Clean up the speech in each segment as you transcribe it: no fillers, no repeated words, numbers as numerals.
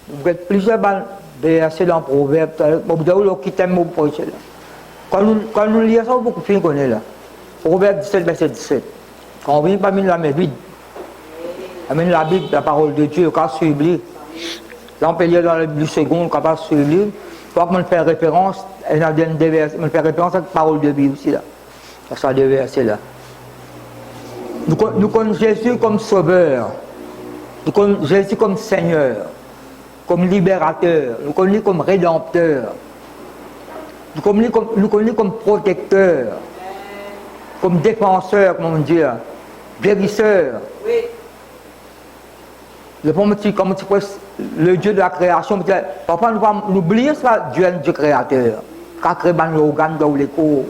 Vous avez plusieurs versets dans le proverbe. Vous qui t'aime pour là. Quand nous lisons ça, beaucoup de connaissent là. Proverbe 17, verset 17. Quand on vient parmi la main vide, amène la Bible, la parole de Dieu, quand on suit, là on peut lire dans le Bible second, quand on suit, quand on fait référence, on fait référence à la parole de Bible aussi là. Ça des versets là. Nous connaissons Jésus comme sauveur, nous connaissons Jésus comme Seigneur, comme libérateur, nous connaissons comme rédempteur, nous connaissons comme protecteur, comme défenseur, comme on dit, guérisseur. Oui. Le Dieu de la création, parfois nous oublions ça, Dieu est Dieu créateur, qui a créé les organes dans les corps,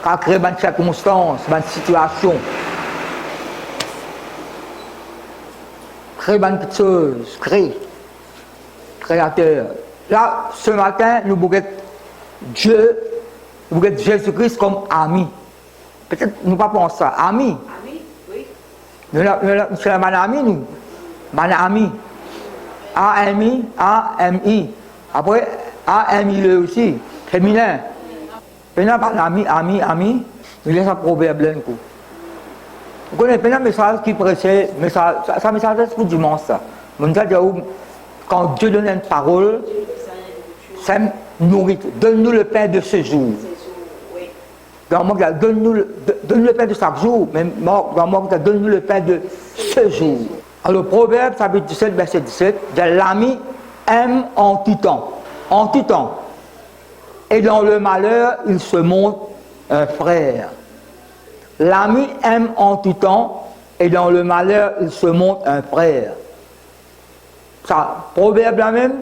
qui a créé les circonstances, les situations, créé les petites choses, créateur. Là, ce matin, nous voulons Dieu, nous voulons Jésus-Christ comme ami. Peut-être nous ne pas penser ça, ami. Ami, oui. C'est un ami, nous. Mon ami, A-M-I, A-M-I. Après, A-M-I aussi, féminin. Maintenant, ami, il y a un proverbe là. Vous connaissez un message qui précède, ça message c'est pour dimanche ça. Quand Dieu donne une parole, ça nourrit. Donne-nous le pain de ce jour. Donne-nous le pain de chaque jour, mais donne-nous le pain de ce jour. Alors, Proverbe, chapitre 17, verset 17, l'ami aime en tout temps. En tout temps. Et dans le malheur, il se montre un frère. L'ami aime en tout temps, et dans le malheur, il se montre un frère. Ça, Proverbe là même,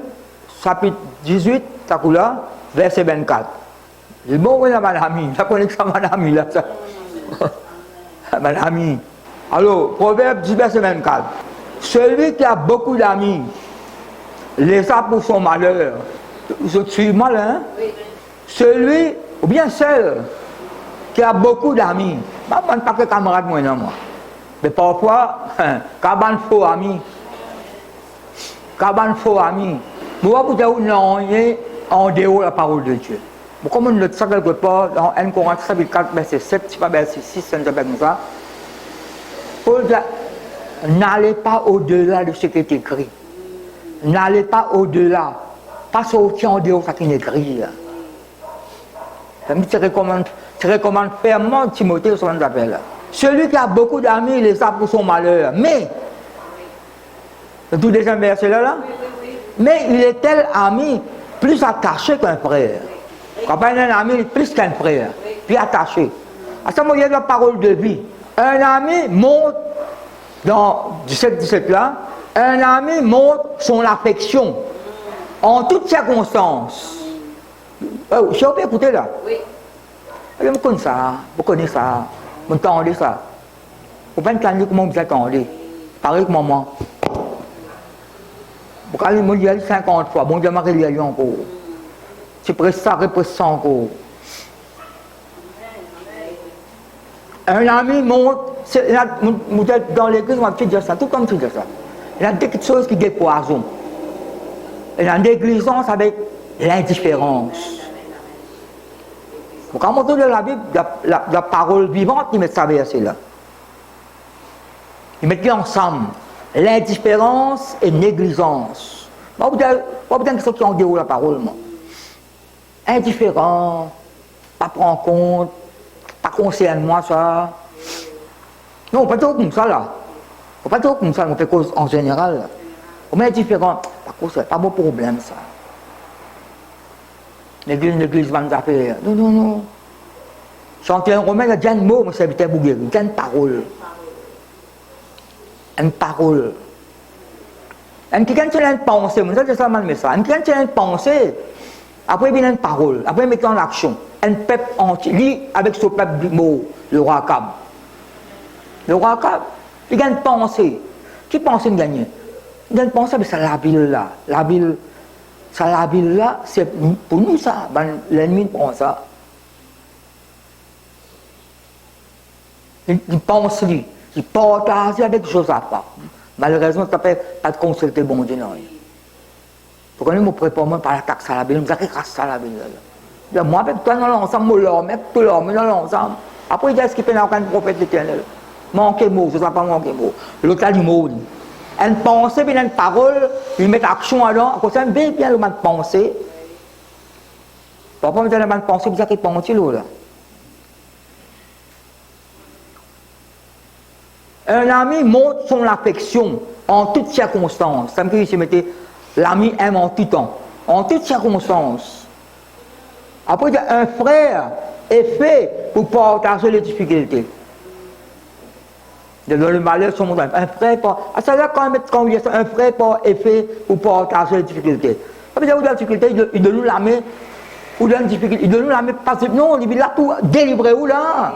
chapitre 18, là, verset 24. C'est bon, oui, mon ami, ça connaît ça, mon ami, là, ça. Mon ami. Alors, Proverbe 10, verset 24. Celui qui a beaucoup d'amis les a pour son malheur. Je suis malin. Oui. Celui, ou bien celle, qui a beaucoup d'amis. Je ne pas que camarade, moi. Mais parfois, quand on faux ami. Quand on faux ami. Moi, vous avez non, en dehors de la parole de Dieu. Comme on note ça quelque part dans 1 Corinthiens chapitre 4, verset 7, c'est pas verset 6, c'est un peu comme ça. Paul dit, n'allez pas au-delà de ce qui est écrit. N'allez pas au-delà. Pas sortir en dehors de ce qui est écrit. Tu recommandes fermement Timothée sur ce appel. Celui qui a beaucoup d'amis, il les a pour son malheur. Mais, le tout deuxième verset là, mais il est tel ami plus attaché qu'un frère. Quand on a un ami, plus qu'un frère, plus attaché. À ce moment, il y a la parole de vie. Un ami montre, dans 17 là, un ami montre son affection en toutes circonstances. Je peux écouter là. Oui. Vous connaissez ça, vous entendez ça. Vous pouvez entendre comment vous attendez. Pareil que maman. Vous allez me dire 50 fois, bon Dieu m'a réalisé encore. C'est presque ça, ça encore. Un ami montre, dans l'église, on va dire ça, tout comme tu dis ça. Il y a quelque chose qui est poison. Il y a une négligence avec l'indifférence. Quand on tourne la Bible, la parole vivante, ils mettent ça verset là. Ils mettent ensemble. L'indifférence et négligence. Moi, vous avez des gens qui ont dit la parole, moi. Indifférent, pas prendre compte, pas concerne moi ça. Non, pas trop comme ça là. Pas trop comme ça, on fait cause en général. On est indifférent, c'est pas mon problème ça. L'église va nous appeler. Non. Chanter un romain, il y a un mot, mon serviteur Bouguer, il y a une parole. Une parole. Quelqu'un qui a une pensée, c'est ça le message. Quelqu'un qui a une pensée, après il y a une parole, après il met en action. Un peuple entier, lui avec ce peuple du mot, le roi Akab. Le roi Akab, il a une pensée. Qui pense qu'il gagne? Il a une pensée, mais c'est la ville là. La ville là, c'est pour nous ça. Ben, l'ennemi prend ça. Il pense lui. Il partage avec Josaphat. Malheureusement, ça ne peut pas de consulter bon Dieu. Non. Pour qu'on me prépare par la taxe à la bille, nous avons cassé ça la bille. Moi, avec toi, dans l'ensemble, tout l'homme, dans l'ensemble. Après, il dit ce qu'il fait dans le prophète éternel. Manquer mot, je ne sais pas manquer mot. L'autre a dit mot. Une pensée, puis une parole, il met action alors, à cause de bien le mal pensée. Parfois, il y a le mal pensée, vous avez pensé là. Un ami montre son affection en toutes circonstances. Ça me dit ici, l'ami aime en tout temps, en toutes circonstances. Après, un frère est fait pour partager les difficultés. Dans le malheur, un frère ça veut dire un frère est fait pour partager les difficultés. Ça veut dire que la difficulté, il donne la main, ou dans la difficulté, il donne la main parce que non, il a tout délivré où là.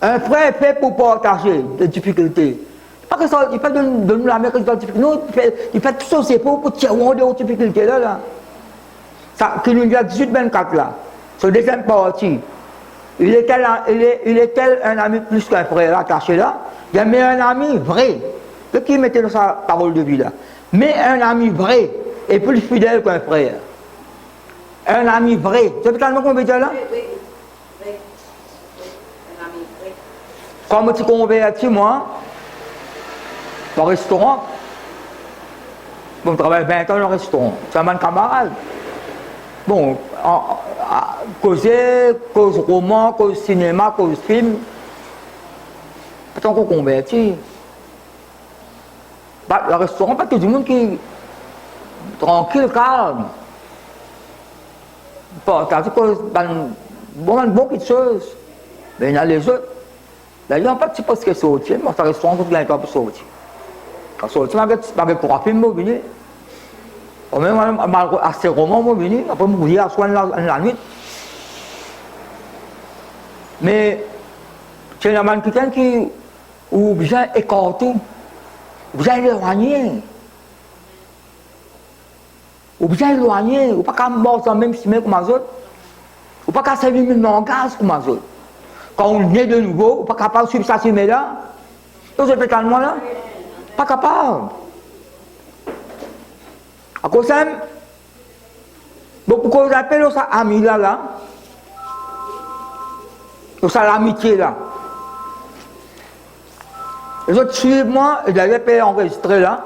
Un frère est fait pour partager les difficultés. Pas que ça, il fait de nous la main que dans la difficulté. Non, il fait tout ça, c'est pour tirer des difficultés là. Ça, qui nous dit à 18-24 là, sur la deuxième partie. Il est tel un ami plus qu'un frère attaché là. Il y a mais un ami vrai. Ce qui mettait dans sa parole de vie là. Mais un ami vrai est plus fidèle qu'un frère. Un ami vrai. C'est peut-être qu'on veut dire là? Oui. Un ami vrai. Quand je suis converti, moi, dans le restaurant, bon, je travaille 20 ans dans le restaurant. C'est un camarade. Bon, cause roman, cause cinéma, cause film. Tant qu'on convertit. Le restaurant, pas tout le monde qui est tranquille, calme. Partage cause bon quelque chose. Mais il y a les autres. D'ailleurs, pas parce que c'est sorti, mais c'est un restaurant qui est pour sortir. Quand sorti, avec 3 films, je vais même assez roman, je vais venir. Après, je vais à soin la nuit. Mais c'est un quelqu'un qui ou bien écarté, ou bien éloigné. Ou bien éloigné, ou pas qu'à mort dans le même chemin que les autres. Ou pas qu'à servir le même langage que les autres. Quand on est de nouveau, ou pas capable de suivre ça chemin là. Vous êtes totalement là? Pas capable. À cause de ça, pourquoi vous appelez ça ami là? Ça l'amitié là. Les autres suivent moi, et d'ailleurs, ils enregistré là.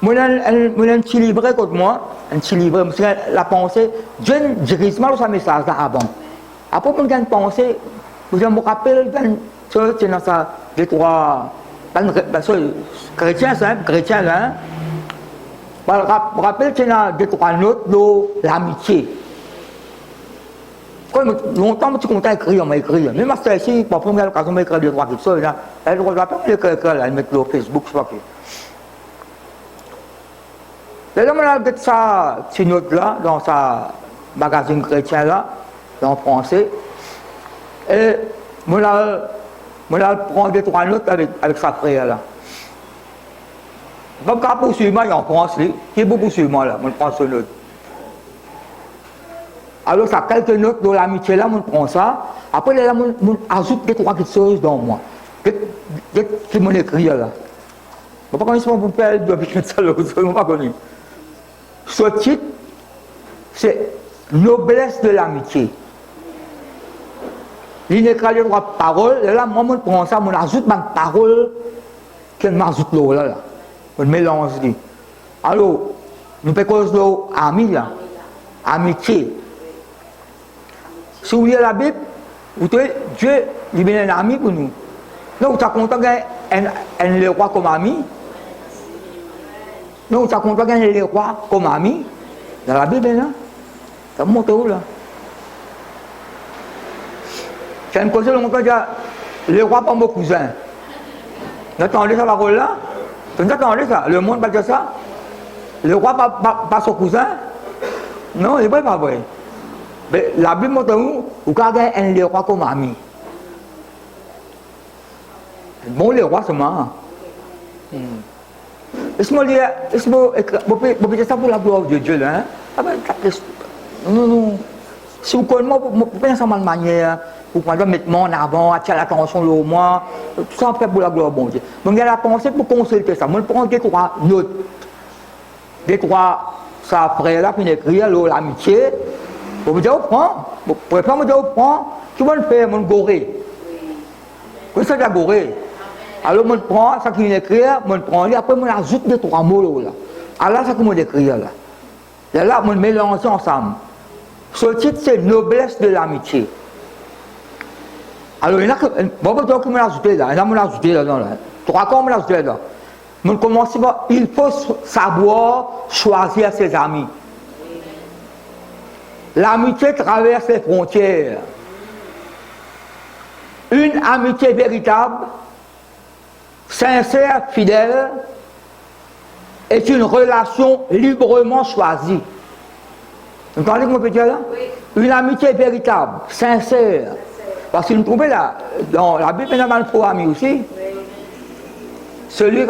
Moi, j'ai un petit livret contre moi, un petit livret, la pensée, je dirige mal ce message là avant. Après, quand j'ai une pensée, je me rappelle, c'est dans ça, les 3, chrétiens, chrétiens là, je me rappelle, c'est dans les 3 notes de l'amitié. Longtemps, je suis content d'écrire, on m'a écrit. Même à ce ici, pour la première occasion, on m'a écrit 2-3 quelque chose. Elle ne va pas écrire, elle met sur Facebook, je sais pas quoi. Là, on a fait ça, cette note-là, dans sa magazine chrétien là, en français. Et on a pris 2-3 notes avec sa frère là. Je ne vais pas poursuivre moi en français, qui est beaucoup poursuivre moi là, on prend ce note. Alors, ça quelques notes de l'amitié là, on prend ça. Après, là, on ajoute 2-3 quelque chose dans moi. Qui m'ont écrit là. Je ne sais pas comment ils sont pour faire de ça, je ne sais pas connu. Ce titre, c'est Noblesse de l'amitié. Il n'y a pas de parole, et là, moi, je prends ça, je ajoute ma parole, qu'elle m'ajoute là. Je mélange. Alors, nous faisons cause d'amis là, amitié. Si vous lisez la Bible, vous trouvez Dieu, il est un ami pour nous. Donc, vous êtes content qu'il le roi comme ami. Donc, vous êtes content qu'il le roi comme ami. Dans la Bible, là, ça monte où là? C'est une cause longtemps que le roi pas mon cousin. Vous entendez ça parole là? Vous entendez ça? Le monde va dire ça? Le roi pas son cousin? Non, il n'est pas vrai. Mais la Bible montre où vous regardez un roi comme ami. Bon, le roi seulement. Laisse-moi dire, vous pouvez dire ça pour la gloire de Dieu là. Non. Si vous connaissez, vous pensez de manière, vous pouvez mettre mon en avant, attirer l'attention au moins, tout ça fait pour la gloire bon Dieu. Donc il y a la pensée pour consulter ça. Moi, je prends des croix, notes. Des croix, ça après là, puis écrire l'amitié. Vous me dites, vous prenez, vous pouvez pas me dire, vous prenez, tu vas le faire, mon goré. Vous savez, la goré. Alors, je prends ça qui est écrit, je prends, après, je ajoute des trois mots là. Alors, ça que je écrit là. Et là, je mélange ensemble. Ce titre, c'est Noblesse de l'amitié. Alors, il y en a que, bon, je vais ajouter là, il y en a ajouté là, trois corps, je vais ajouter là. Je commence par, il faut savoir choisir ses amis. L'amitié traverse les frontières. Une amitié véritable, sincère, fidèle, est une relation librement choisie. Vous entendez ce que je peux dire là? Oui. Une amitié véritable, sincère. Parce que nous trouvons là, dans la Bible, il y a un faux ami aussi. Oui. Celui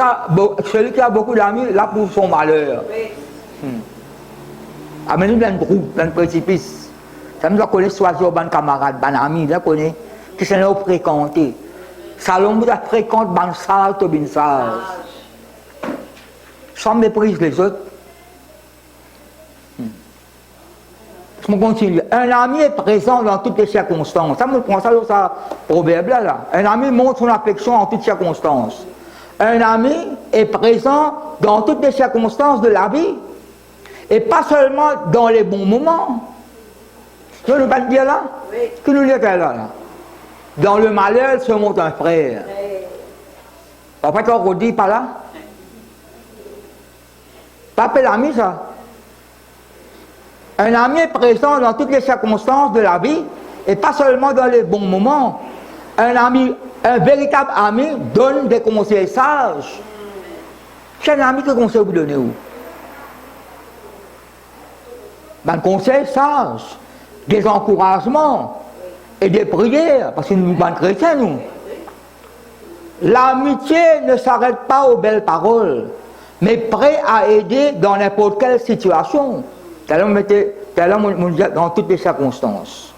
qui a beaucoup d'amis, là pour son malheur. Oui. Amenez-nous dans un groupe, dans un précipice. Ça nous doit connaître, choisir un camarade, un ami, nous connaît, qui s'est là fréquenté. Salon nous a fréquenté, ban sage, to bin sage. Sans méprise les autres. Je continue. Un ami est présent dans toutes les circonstances. Ça me prend ça dans ça proverbe là. Un ami montre son affection en toutes circonstances. Un ami est présent dans toutes les circonstances de la vie. Et pas seulement dans les bons moments. Tu veux nous pas dire là? Oui. Que nous disons là? Dans le malheur se montre un frère. Oui. En fait, on redit pas là? Pas appelé l'ami ça? Un ami est présent dans toutes les circonstances de la vie et pas seulement dans les bons moments. Un véritable ami donne des conseils sages. C'est un ami que conseil vous donnez où? Un conseil sage, des encouragements et des prières, parce que nous sommes chrétiens, nous. L'amitié ne s'arrête pas aux belles paroles, mais prêt à aider dans n'importe quelle situation. Dans toutes les circonstances.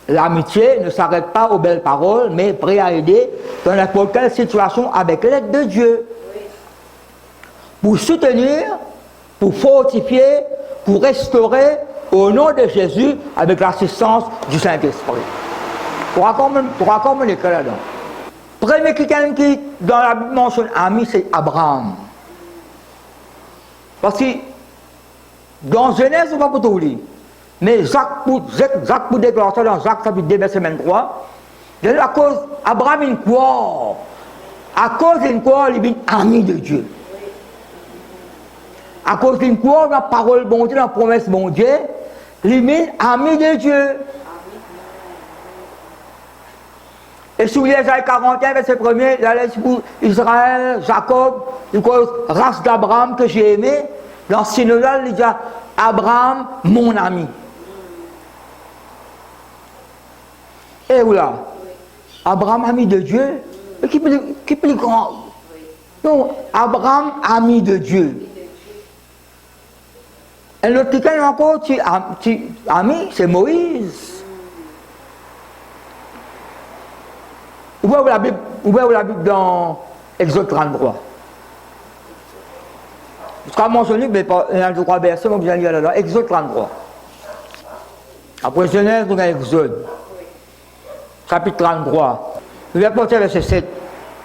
L'amitié ne s'arrête pas aux belles paroles, mais prêt à aider dans n'importe quelle situation avec l'aide de Dieu. Pour soutenir, pour fortifier, pour restaurer, au nom de Jésus, avec l'assistance du Saint-Esprit. Pour encore me l'écrire là-dedans. Premier quelqu'un qui, dans la Bible, mentionne ami, c'est Abraham. Parce que, dans Genèse, on va pas tout lire. Mais Jacques pour déclarer ça dans Jacques chapitre 2, verset 23, à cause, Abraham, il croit. À cause d'une croix, il est ami de Dieu. À cause d'une croix, dans la parole bon Dieu, dans la promesse bon Dieu, il est ami de Dieu. Et sous l'Ésaïe 41, verset 1er, il allait pour Israël, Jacob, une race d'Abraham que j'ai aimé. Dans ce synode-là, il dit Abraham, mon ami. Et voilà, Abraham, ami de Dieu, qui est plus grand? Non, Abraham, ami de Dieu. Et l'autre quelqu'un encore, ami, c'est Moïse. Ouvrez la Bible dans Exode 33. Je serai mentionné, mais pas un de trois versets, donc vous allez lire là-dedans. Exode 33. Après Genèse, on a Exode. Chapitre 33. Vous allez porter verset 7.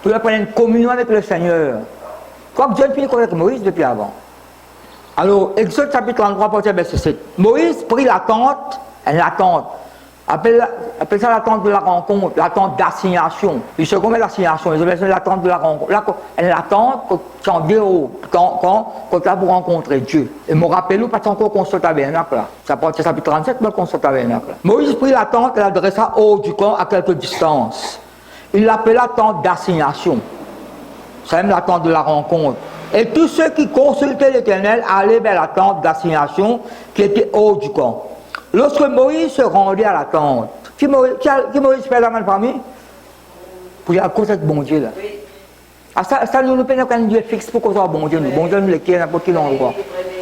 Vous allez prendre une communion avec le Seigneur. Quoi que Dieu ne finit avec Moïse depuis avant. Alors, Exode chapitre 33, porter verset 7. Moïse prit la tente, appelle ça la tente de la rencontre, la tente d'assignation. Il se commet l'assignation, ils appellent la tente de la rencontre. Là, la tente, quand là pour rencontrer Dieu. Et me rappelle, pas encore construit le tabernacle là. Ça porte chapitre 37, mais construit le tabernacle. Moïse prit la tente et l'adressa hors du camp à quelque distance. Il l'appela tente d'assignation. C'est même la tente de la rencontre. Et tous ceux qui consultaient l'Éternel allaient vers la tente d'assignation qui était hors du camp. Lorsque Moïse se rendait à la tente, qui Moïse fait la même famille? Pour y aller à cause de bon Dieu là. Oui. Ah, ça nous permet qu'un Dieu fixe pour qu'on soit bon Dieu. Bon Dieu nous l'écrit n'importe quel endroit.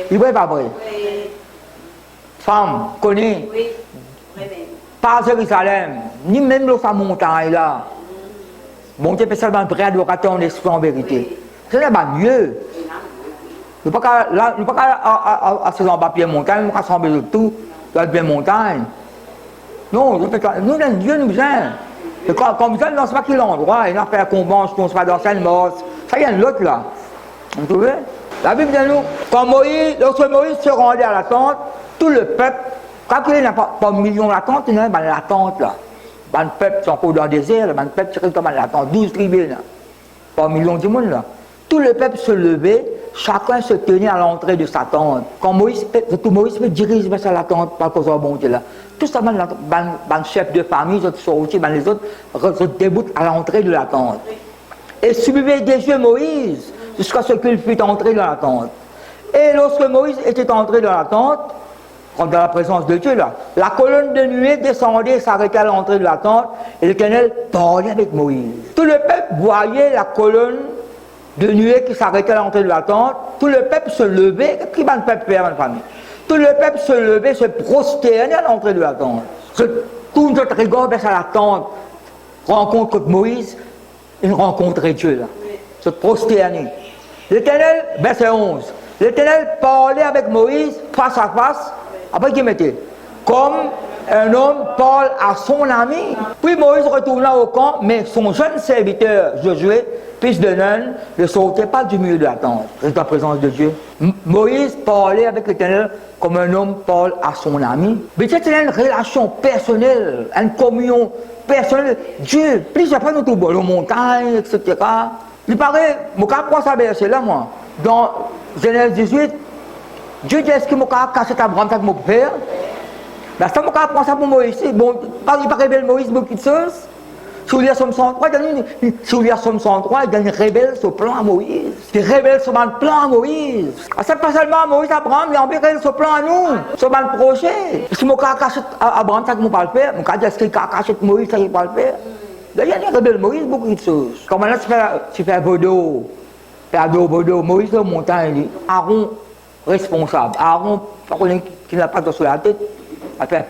Il n'est pas vrai. Oui. Femme, connaît. Oui. pas Jérusalem, ni même la montagne là. Bon Dieu peut seulement vrai adorateur en esprit en vérité. Ce n'est pas mieux. Nous ne pouvons pas asseoir en bas pied montagne, nous ne pouvons pas s'embêter de tout dans le pied montagne. Non, nous, Dieu nous aime. Et quand vous êtes dans ce pas quel endroit, il a fait un combat, on se fait dans cette mort. Ça y est, l'autre là. Vous trouvez? La Bible dit nous, lorsque Moïse se rendait à la tente, tout le peuple, quand il n'y a pas un million de la tente, il y a la tente là. Le peuple sont encore dans le désert, le peuple serait comme la tente, 12 tribus là. Pas un million de monde là. Tout le peuple se levait, chacun se tenait à l'entrée de sa tente. Quand Moïse se dirige vers la tente, par cause de bon Dieu là. Tout ça, les chefs de famille, les autres sortis, les autres se déboutent à l'entrée de la tente. Et suivait des yeux Moïse jusqu'à ce qu'il fût entré dans la tente. Et lorsque Moïse était entré dans la tente, dans la présence de Dieu là, la colonne de nuée descendait et s'arrêtait à l'entrée de la tente, et l'Éternel parlait avec Moïse. Tout le peuple voyait la colonne de nuée qui s'arrêtait à l'entrée de la tente, tout le peuple se levait. Qu'est-ce que le peuple fait, ma famille? Tout le peuple se levait, se prosternait à l'entrée de la tente. Tout notre regard vers la tente, rencontre avec Moïse, il rencontrait Dieu là. Se prosterner. L'Éternel, verset 11, l'Éternel parlait avec Moïse face à face, après qu'il mettait, comme un homme parle à son ami. Puis Moïse retourna au camp, mais son jeune serviteur, Josué, fils de Nun, ne sortait pas du milieu de la tente. C'est la présence de Dieu. Moïse parlait avec l'Éternel comme un homme parle à son ami. Mais c'était une relation personnelle, une communion personnelle. Dieu, plus après nous trouvons les montagnes, etc. Il paraît, je prends ça verset là, moi. Dans Genèse 18, Dieu dit, est-ce que je vais cacher Abraham avec mon père? Ben, ça, je prends ça pour Moïse. Bon, il pas révèle Moïse beaucoup de choses. Si vous lisez Somme 103, il révèle ce plan à Moïse. Il révèle ce plan à Moïse. Ce n'est pas seulement à Moïse, Abraham, il révèle ce plan à nous, ce projet. Si je cache Abraham, ça ne peut pas le faire. Je dis, est-ce qu'il cache Moïse, ça ne peut pas le faire? D'ailleurs, il révèle Moïse beaucoup de choses. Comme maintenant, tu fais un vaudou, Moïse, la montagne, Aaron responsable. Aaron, qui n'a pas de sur la tête, après.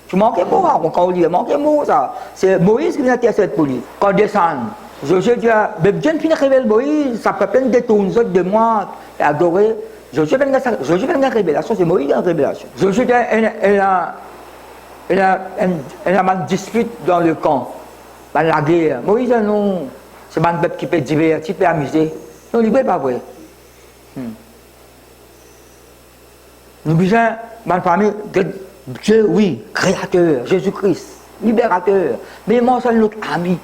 Tu manques un mot, quand on dit, manque un mot, ça. C'est Moïse qui vient intercéder pour lui. Quand il descend, Josué dit, Dieu ne révèle Moïse, ça peut plein de détourner de moi, et adorer. Josué vient une révélation, c'est Moïse qui a une révélation. Josué dit, il a une dispute dans le camp, dans la guerre. Moïse, non, c'est un peuple qui peut divertir, qui peut amuser. Non, il n'est pas vrai. Nous besoin, ma famille, Dieu, oui, créateur, Jésus-Christ, libérateur, mais moi, c'est notre ami.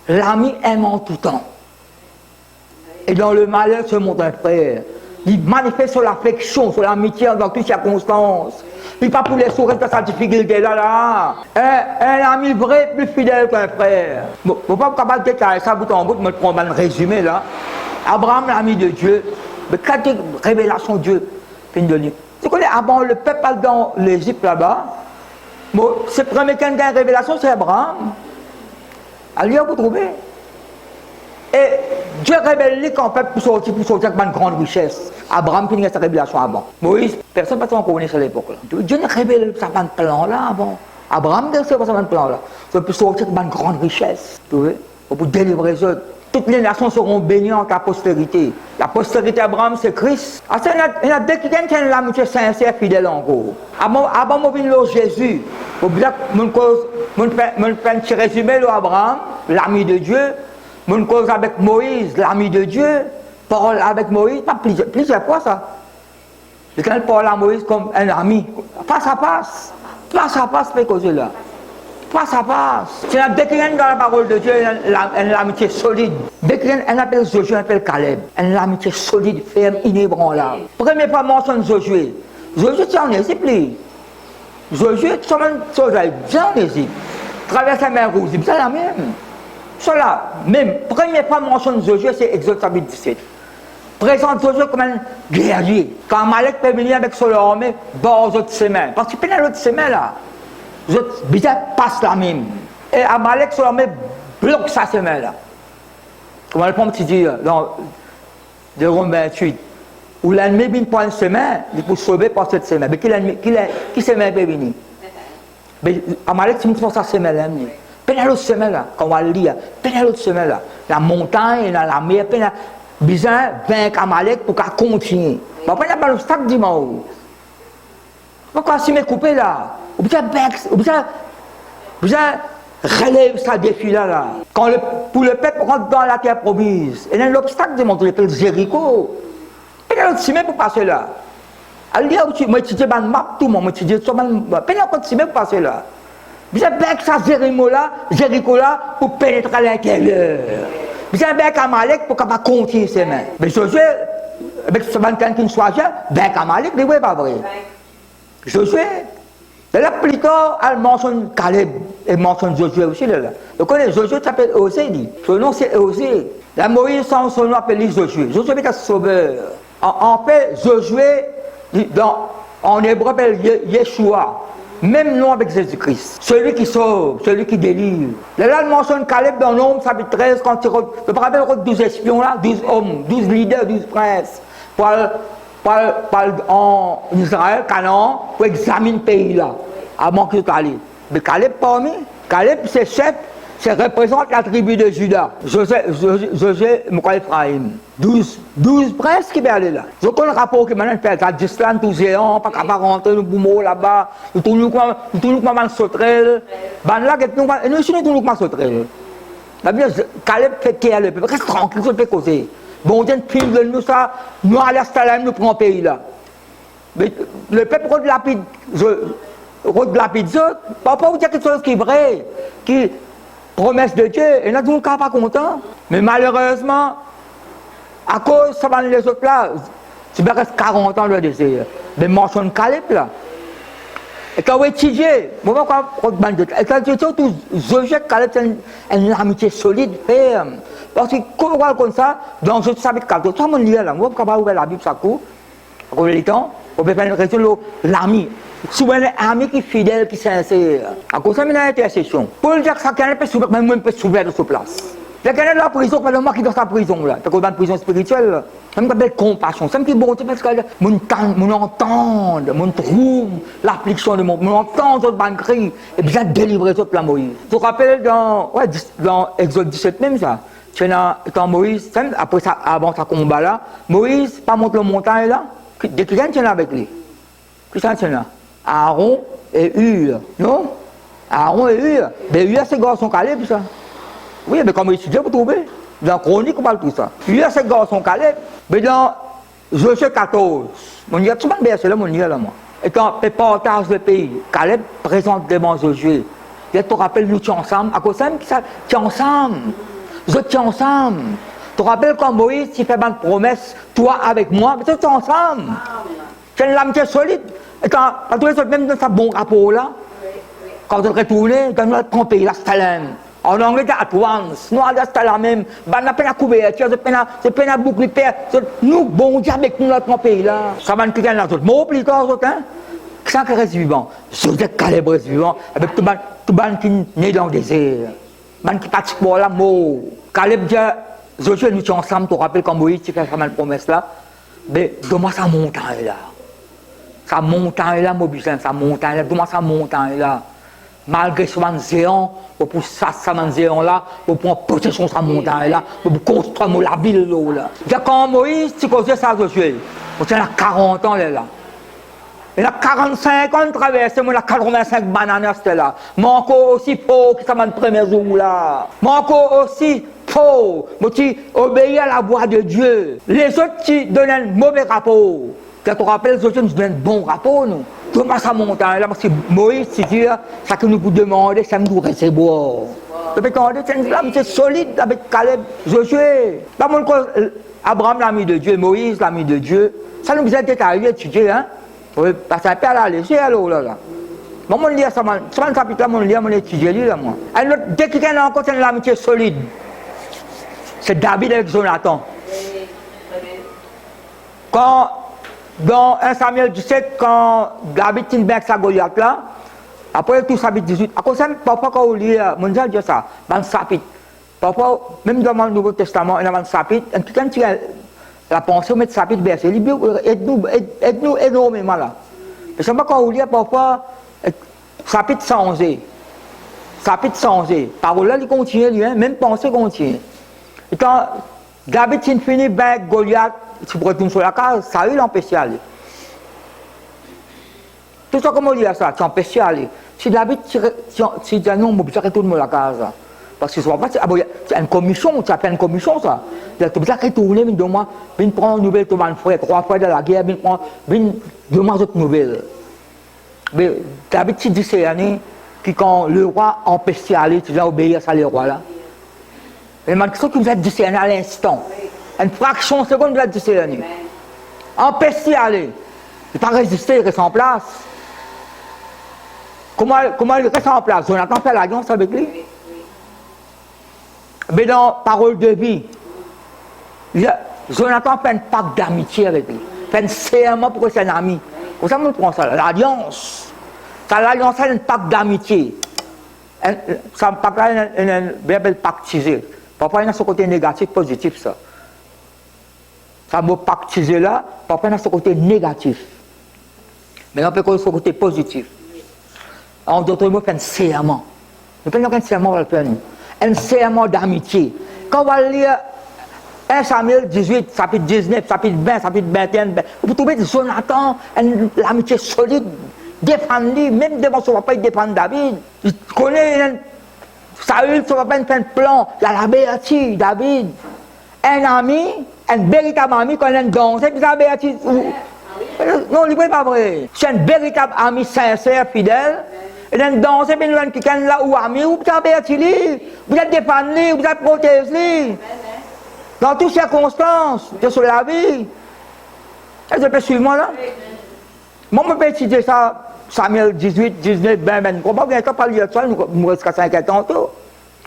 L'ami aime en tout temps. Et dans le malheur se montre un frère. Il manifeste sur l'affection, sur l'amitié dans toutes circonstances. Il pas pour les sourires de sa difficulté là. Un ami vrai plus fidèle qu'un frère. Bon, vous ne pouvez pas capable de détailler ça bout en bout, me prendre un résumé là. Abraham, l'ami de Dieu, mais quand il révélation de Dieu, fin de livre. Tu connais, avant le peuple dans l'Égypte là-bas, bon, c'est le premier qui a une révélation, c'est Abraham. Allez, vous trouvez. Et Dieu révèle quand peuple pour sortir avec une grande richesse. Abraham qui a sa révélation avant. Moïse, personne ne peut pas connaître à l'époque. Dieu ne révèle pas ce plan là avant. Abraham ne révèle pas ce plan là. Il peut sortir avec une grande richesse. Tu vois, pour délivrer les autres. Toutes les nations seront bénies en ta postérité. La postérité d'Abraham, c'est Christ. Il y a des qui ont l'amitié sincère, fidèle encore. Avant de venir Jésus, je fais un petit résumé d'Abraham, l'ami de Dieu. Je cause avec Moïse, l'ami de Dieu. Parle avec Moïse, pas plusieurs fois ça. Quand parle à Moïse comme un ami, face à face. Face à face, fait causer là. Face à face. C'est la déclinaison dans la parole de Dieu, une amitié solide. Déclinaison, elle appelle Josué, elle appelle Caleb. Une amitié solide, ferme, inébranlable. Première fois mentionne Josué. Josué, c'est en Égypte, lui. Josué, c'est en Égypte. Traverse la mer Rouge, c'est la même. Cela, même, première fois mentionne Josué, c'est Exode chapitre 17. Présente Josué comme un guerrier. Quand Amalek peut venir avec son armée, bord de ses mains. Parce qu'il peut aller de ses mains là. Bizarre passe la même. Et Amalek sur l'armée bloque sa semaine là. Comme le pomme dit dans de Romains 28. Où l'ennemi vient pour une semaine, il peut sauver par cette semaine. Mais qui semaine peut venir? Mais Amalek, c'est une fois ça semaine là. Pendant l'autre semaine là, quand on va le lire, pendant l'autre semaine là, la montagne, la mer, pendant besoin vaincre Amalek pour qu'elle continue. Bon, pendant pas l'obstacle dimanche. Pourquoi si me couper là? Ou bien relève ça défi là. Quand pour le peuple rentre dans la terre promise, il y a un obstacle dimanche, on l'appelle Jéricho. Pendant l'autre semaine pour passer là. Alors, moi, je dis, map tout le monde, je dis, pendant l'autre semaine pour passer là. Vous avez avec ça Jéricho là, pour pénétrer à l'intérieur. Vous avez avec Amalek pour capable continuer ses mains. Mais Josué, avec ce banquier qui soit avec Amalek, ce n'est pas vrai. Josué, là plus tard, elle mentionne Caleb et mentionne Josué aussi. Là. Vous connaissez Josué, s'appelle Osée, dit. Son nom c'est Osée. La Moïse, son nom appelle Josué. Josué est un sauveur. En fait, Josué, en hébreu, appelle Yeshua. Même nom avec Jésus-Christ. Celui qui sauve, celui qui délivre. Là, il mentionne Caleb dans Nombre, chapitre 13, quand il je me rappelle 12 espions là, 12 hommes, 12 leaders, 12 princes. En Israël, Canaan, pour examiner le pays là, avant que tu ailles. Mais Caleb parmi, Caleb c'est chef, c'est représente la tribu de Juda. José, Ephraïm. 12 princes qui vont aller là. Je connais le rapport que maintenant fait à Dislan, tout géant, pas capable de rentrer le boumeau là-bas, nous tournons comme un sauterelle. Ben là, nous sommes comme un sauterelle. Caleb fait qu'il le peuple, reste tranquille, je peux causer. Bon, Dieu, pile de nous ça, nous allons à nous prendre le pays là. Mais le peuple relapide, pas vous dire quelque chose qui est vrai, qui promesse de Dieu, et là, nous ne sommes pas contents. Mais malheureusement, à cause ça va les autres là, tu me reste 40 ans le désir. Mais mentionne Caleb là. Et quand vous étudiez, vous voyez quoi, et quand tu surtout, Josué Caleb, c'est une amitié solide, ferme. Parce que quand on voit comme ça, dans ce chapitre 14, tout le monde lit là, vous pouvez ouvrir la Bible, ça court, on le temps, on peut faire une raison, l'ami. Souvent, un ami qui est fidèle, qui est sincère. À cause de ça, il y a une intercession. Pour le dire que ça, quelqu'un peut s'ouvrir, même moi, peut s'ouvrir de sa place. Quelqu'un est dans la prison, pas le moi qui est dans sa prison là. Parce qu'on est dans une prison spirituelle. Ça me rappelle compassion. Ça me dit bon, parce que mon entend, mon trouve l'affliction de mon entend votre ban cri et bien délivrer votre plan Moïse. Vous vous rappelez dans Exode 17 même ça. Quand Moïse, après ça, avant ce combat là, Moïse pas monte la montagne là. Dès qu'il vient avec lui. Qui s'en tient là? Aaron et Hur. Non? Aaron et Hur. Mais Hur c'est garçon Caleb ça. Oui, mais comme étudiant, vous trouvez. Dans la chronique, on parle de tout ça. Il y a ces garçons Caleb, mais dans Josué 14, on y a tout le monde bercé là, on y a là, moi. Et quand on partage le pays, Caleb présente devant Josué. Tu te rappelles, nous sommes ensemble. À cause de ça, tu es ensemble. Vous êtes ensemble. Tu te rappelles quand Moïse, tu fais une promesse, toi avec moi, mais tu es ensemble. C'est une amitié solide. Et quand tu es même dans ce bon rapport là, quand tu retournes, tu as ton pays, la Stalin. En anglais, c'est at once. Nous, c'est la même. On a peine à couverture, c'est peine à boucler. Nous, bon Dieu, avec nous, notre pays là. Ça va nous quitter dans notre mot, plus tard, hein. Sans que reste vivant. Je dis Caleb reste vivant, avec tout le monde qui est né dans le désert. Tout le monde qui participe à la mort. Caleb dit, Josué, nous sommes ensemble, tu te rappelles quand Moïse, tu fais cette promesse là. Mais, donne-moi sa montagne là. Sa montagne là, mon busin, sa montagne là, donne-moi sa montagne là. Malgré ce géant, pour ça, géant là, pour prendre possession de sa montagne là, pour construire la ville là. Quand Moïse, tu connais ça, Josué, on a 40 ans là. Il y a 45 ans de traversée, il y a 85 bananes là. Mais encore aussi faux que ça m'a le premier jour là. Mais encore aussi faux, tu obéis à la voix de Dieu. Les autres qui donnent un mauvais rapport. Tu te rappelles, les autres nous donnent un bon rapport, nous. Comment ça monte là, parce que Moïse, c'est dire, ça que nous vous demandons, ça nous recevoir. C'est solide avec Caleb, Josué. Abraham, l'ami de Dieu, Moïse, l'ami de Dieu. Ça nous a détaillé, étudié, hein. Parce que c'est un peu à la légère, alors là. Moi, on lit ça, sur un chapitre là, on lit, on étudie, là, moi. Dès qu'il y a encore une amitié solide, c'est David avec Jonathan. Quand, dans 1 Samuel 17, quand David tient bien sa Goliath là, après tout chapitre 18, à cause de ça, parfois quand on lit, mon Dieu dit ça, dans le chapitre, parfois, même dans le Nouveau Testament, il y a un chapitre, et quand tu as la pensée, on met le chapitre verset, aide-nous énormément là. Et ça, quand on lit, parfois, chapitre 111. Chapitre 111. Parole là, il continue, lui, hein, même pensée continue. Et quand David finit avec Goliath, tu retournes sur la case, Saül l'empêche d'aller. Tout ça, comment on dit ça? Tu empêches d'aller. Si David, si tu dis non, je retourne sur la case. Parce que c'est une commission, tu appelles une commission, ça. Tu as retourné, mais moi, je prends une nouvelle de mon frère, 3 fois de la guerre, je prends d'autres nouvelles. Mais David, tu dis c'est l'année que quand le roi empêche d'aller, tu dois obéir à le roi là. Et malgré ça, que vous êtes discerné à l'instant. Une fraction de seconde, vous êtes discerné. Empêche d'aller. Il ne pas résister, il reste en place. Comment il reste en place? Jonathan fait l'alliance avec lui. Mais dans Parole de vie, Jonathan fait un pacte d'amitié avec lui. Fait un serment pour que c'est un ami. Vous savez, on prend ça, l'alliance. L'alliance, c'est un pacte d'amitié. Ça me parle d'un verbe pactiser. Parfois, il y a ce côté négatif, positif, ça. Ça mot pactiser là, parfois, il y a ce côté négatif. Mais on peut connaître ce côté positif. En d'autres mots, fait un serment. Nous prenons un serment, on va le faire nous. Un serment d'amitié. Quand on va lire 1 Samuel 18, chapitre 19, chapitre 20, chapitre 21, vous trouvez Jonathan, l'amitié solide, défendre, même devant son papa, il défend David. Il connaît Saül, son papa, il fait un plan, il a la béatie, David. Un ami, un véritable ami, quand il a une danse, puis la béatie. Non, il n'est pas vrai. C'est un véritable ami sincère, fidèle. Et dans danser, puis nous avons quelqu'un là où ami, vous êtes béati, vous êtes défendu, vous êtes protégé. Dans toutes circonstances de sur la vie. Est-ce que vous pouvez suivre moi là? Moi, je peux étudier ça, Samuel 18, 19, 20, 23. Moi, je ne vais pas lire ça, je me reste qu'à 50 ans.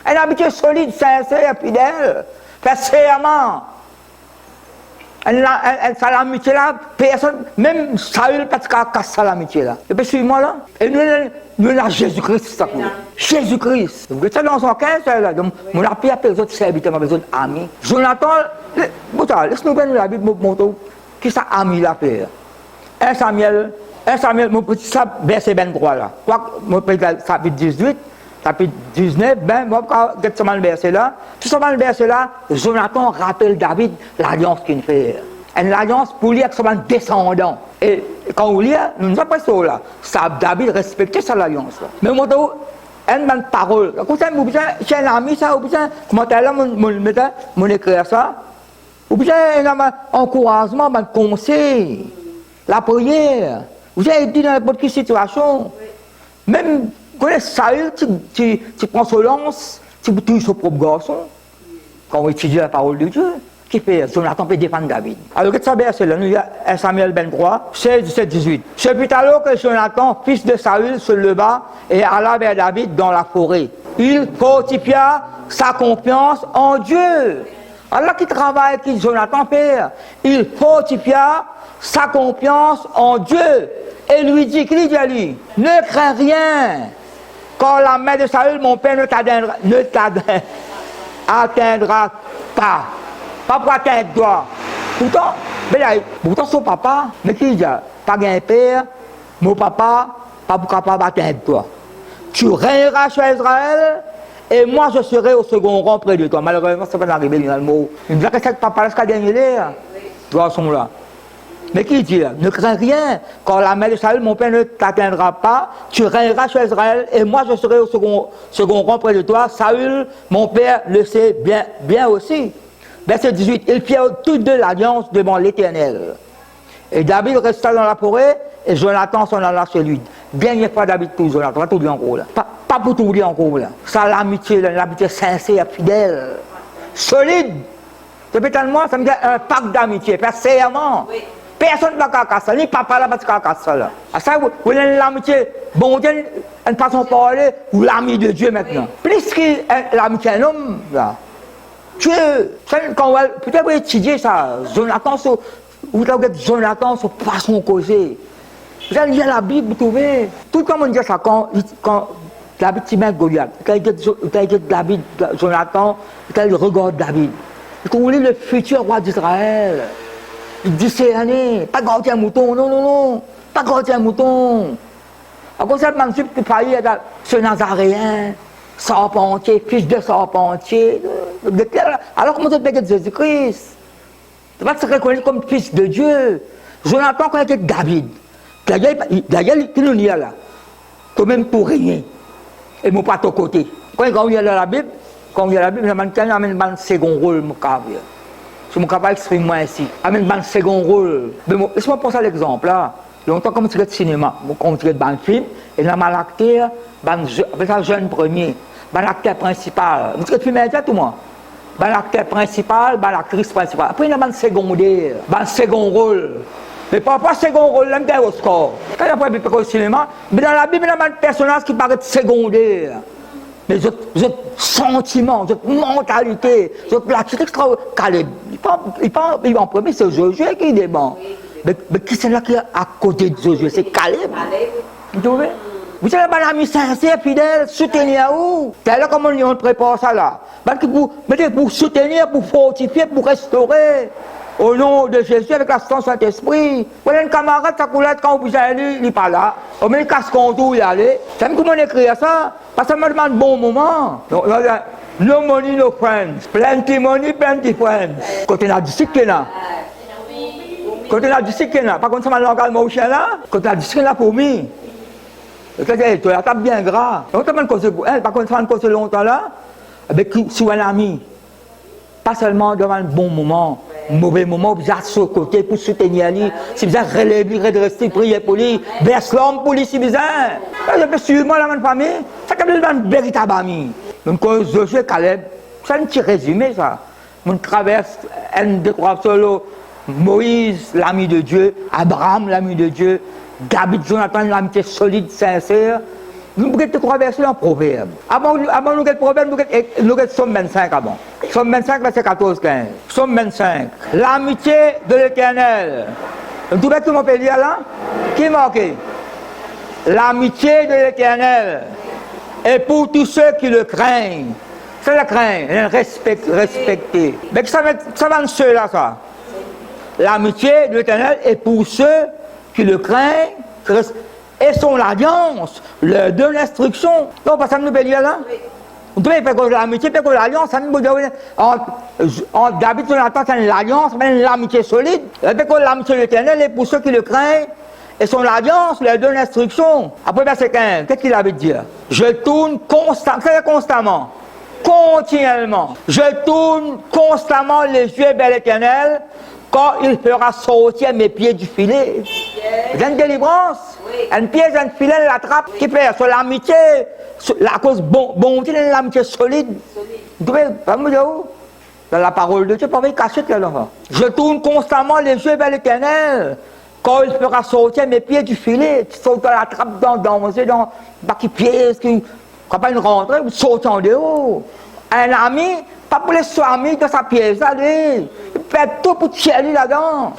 Un habitué solide, sincère, fidèle, fait serment. Ça l'amitié là, personne, même Saül, parce qu'il a cassé l'amitié là. Et puis suivez-moi là. Et nous avons Jésus-Christ, c'est ça. Jésus-Christ. Vous êtes dans son 15, là. Donc, on a pris les autres serviteurs, les autres amis. Jonathan, laisse-nous voir la Bible, qui ça ami la fait. 1 Samuel, mon petit verset 23 là. Mon petit chapitre 18. Chapitre 19, moi, quand je le verset là, tout ce verset là, Jonathan rappelle David l'alliance qu'il fait. Une alliance pour lui avec son descendant. Et quand on lit, nous ne sommes pas ça là. Ça, David respectait cette alliance là. Mais moi, une parole. Quand j'ai un ami, ça, ou bien, comment t'as là, mon écrire ça, ou bien, un encouragement, un conseil, la prière. Vous avez dit dans n'importe quelle situation, même. Saül, tu prends son lance, tu touches son propre garçon. Quand on étudie la parole de Dieu, qui fait Jonathan peut défendre David. Alors, qu'est-ce que c'est là? Nous, il y a 1 Samuel 23, 16, 17, 18. Ce fut alors que Jonathan, fils de Saül, se leva et alla vers David dans la forêt. Il fortifia sa confiance en Dieu. Alors, qui travaille, qui Jonathan fait? Il fortifia sa confiance en Dieu. Et lui dit, qu'il dit à lui, ne crains rien. Quand la main de Saül, mon père ne t'atteindra pas. Pas pour atteindre toi. Pourtant, son papa, mais qui dit, pas un père, mon papa, pas pour capable d'atteindre toi. Tu règneras sur Israël, et moi je serai au second rang près de toi. Malheureusement, ça va pas arriver dans le mot. Il me dit que c'est papa, là, gagné là. Toi, sont là. Mais qui dit là? Ne crains rien, quand la main de Saül, mon père ne t'atteindra pas, tu règneras sur Israël, et moi je serai au second rang près de toi. Saül, mon père, le sait bien aussi. Verset 18, ils firent toutes deux l'alliance devant l'Éternel. Et David resta dans la forêt, et Jonathan s'en alla chez lui. Dernière fois David tout Jonathan, pas tout dire encore là. Pas pour tout dire encore là. Ça l'amitié sincère, fidèle, solide. Depuis tellement, ça me dit un pacte d'amitié, faire serment. Oui. Personne ne va casser, ni papa là, parce qu'il va casser là. À ça, vous avez l'amitié, bon Dieu, une façon de parler, ou l'ami de Dieu maintenant. Plus que l'amitié d'un homme, là. Dieu, quand peut-être vous étudiez ça, Jonathan, vous avez Jonathan, sur façon de causer. Vous allez lire la Bible, vous trouvez. Tout comme on dit ça, quand David s'y met Goliath, quand il dit David, Jonathan, quand il regarde David, vous voulez le futur roi d'Israël. Il dit c'est année, pas gardien mouton, non, pas gardien mouton. À cause de ça, je suis failli être ce Nazaréen, Charpentier, fils de Charpentier. Alors comment tu peux être Jésus-Christ? Tu vas te reconnaître comme fils de Dieu. Jonathan connaissait David. D'ailleurs, qui nous dit là? Toi-même pour rien. Et mon pas de côté. Quand on lit la Bible, je amène un second rôle, mon cavalier. Je ne peux pas exprimer moi ici. Amène un second rôle. Laisse-moi penser à l'exemple là. Longtemps comme tu regardes le cinéma, comme tu regardes un film, et dans l'acteur, appelle ça jeune premier, l'acteur principal. Tu regardes le film immédiat tout le monde. L'acteur principal, l'actrice principale. Après, il y a un secondaire, un second rôle. Mais pas second rôle, là, il y a au score. Quand il y a au cinéma, mais dans la Bible, il y a un personnage qui paraît secondaire. Mais votre sentiment, votre mentalité, votre l'action extraordinaire. Il en premier, c'est Josué qui est bon. Mais qui c'est là qui est à côté de Josué? C'est Caleb. Vous trouvez? Vous avez un ami sincère, fidèle, soutenir où? C'est là comment on prépare ça là. Pour soutenir, pour fortifier, pour restaurer. Au nom de Jésus, avec l'assistance Saint-Esprit. Vous avez un camarade, ça coulait quand vous allez, il n'est pas là. On met le casque en tout, il allait. C'est même comment on écrit ça? Parce que ça me demande un bon moment. Donc, no money, no friends. Plenty money, plenty friends. Quand on a du cycle là. Quand on a du cycle là. Par contre, ça m'a langage mon chien là. Quand on a du cycle là pour moi. Tu as tapé bien gras. Donc, par contre, ça m'a causé longtemps là. Avec si un ami. Pas seulement devant un bon moment. Mauvais moment, vous êtes sur le côté pour soutenir lui. Si vous êtes relevé, redressé, prier pour lui, verse l'homme pour lui si besoin. Je peux suivre moi la même famille. Ça comme un véritable ami. Donc, quand Josué et Caleb, c'est un petit résumé ça. On traverse un des trois solo. Moïse, l'ami de Dieu, Abraham, l'ami de Dieu, David, Jonathan, l'amitié solide, sincère. Nous pouvons traverser un proverbe. Avant nous, le proverbe, nous avons Somme 25 avant. Somme 25, verset 14-15. Somme 25. L'amitié de l'Éternel. Tout le monde peut lire là? Qui est marqué? L'amitié de l'Éternel est pour tous ceux qui le craignent. C'est le craindre, respecter. Mais ça va de ceux là, ça. L'amitié de l'Éternel est pour ceux qui le craignent, et son alliance leur donne l'instruction. Donc, parce que nous pouvons lire là. Vous pouvez faire l'amitié, faire l'alliance, entre David et Jonathan, c'est l'alliance, mais l'amitié solide. L'amitié de l'Éternel est pour ceux qui le craignent, et son alliance leur donne l'instruction. Après verset 15, qu'est-ce qu'il avait dit? Je tourne constamment, continuellement. Je tourne constamment les yeux vers l'Éternel, quand il fera sortir mes pieds du filet. J'ai une délivrance. Oui. Un pied, un filet, la trappe qui fait sur l'amitié, la cause bonté, l'amitié solide. Vous pouvez me dire où? Dans la parole de Dieu, pas y cacher là. Je tourne constamment les yeux vers l'Éternel. Quand il fera sortir mes pieds du filet, tu sautes dans la trappe, dans qui pièce, qui quand pas une rentrée, vous sautez en dehors. Un ami, pas pour les amis dans sa pièce, allez. Il fait tout pour tirer là-dedans.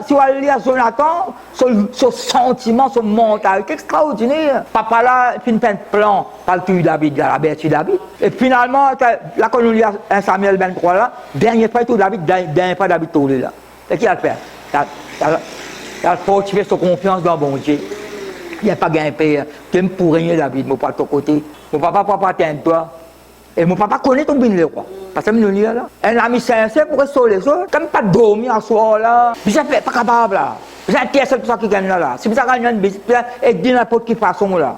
Si vous allez lire Jonathan, son sentiment, son mentalité extraordinaire. Papa là, il fait un plan, pas le tuer David, la bertie David. Et finalement, là, quand on lit un Samuel 23 là, dernier fois tout David, dernier fois David tout là. C'est qui a fait? Il a fortifié sa confiance dans bon Dieu. Il n'y a pas gain père. Tu me pour rien David, mon papa de ton côté. Mon papa t'aime-toi. Et mon papa connaît ton bien quoi. Parce que nous là. Un ami sincère pour rester les autres. Comme pas dormir à soir là. Vous n'êtes pas capable là. Vous êtes c'est pour ça qui gagne là. Si vous avez gagné une bêtise, et dit n'importe quelle façon là.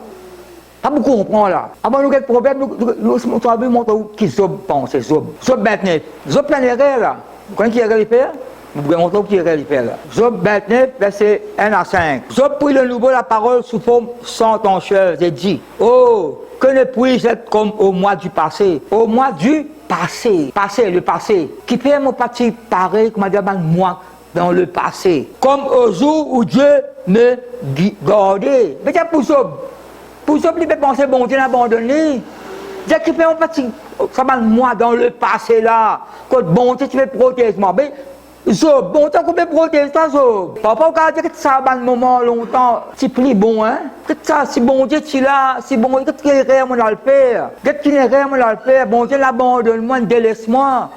Pas beaucoup comprendre là. Avant nous, quel problème, nous avons montré qui Zob pense, Zob. Zob 29. Zob plein d'erreurs là. Vous connaissez qui est réel? Vous pouvez montrer qui est réel là. Zob 29, verset 1 à 5. Zob prit de nouveau la parole sous forme sentencieuse et dit: Oh, que ne puis-je être comme au mois du passé? Au mois du passé. Passé, le passé. Qui fait mon parti pareil, comme dire, moi, dans le passé. Comme au jour où Dieu me gardait. Mais c'est pour Zob. Pour Zob, il peut penser, bon, Dieu l'abandonné. C'est qui fait mon parti, ça va moi, dans le passé là. Quand bon Dieu, tu veux protéger moi. Mais Zob, bon Dieu, comment protéger ça, Zob? Papa, quand tu dis que ça va un moment longtemps, c'est plus bon, hein? Que ça, si bon Dieu, tu es là, si bon Dieu, tu es là, on va le faire. Qu'est-ce qu'il est là, on va le faire? Bon Dieu, l'abandonne-moi, délaisse-moi.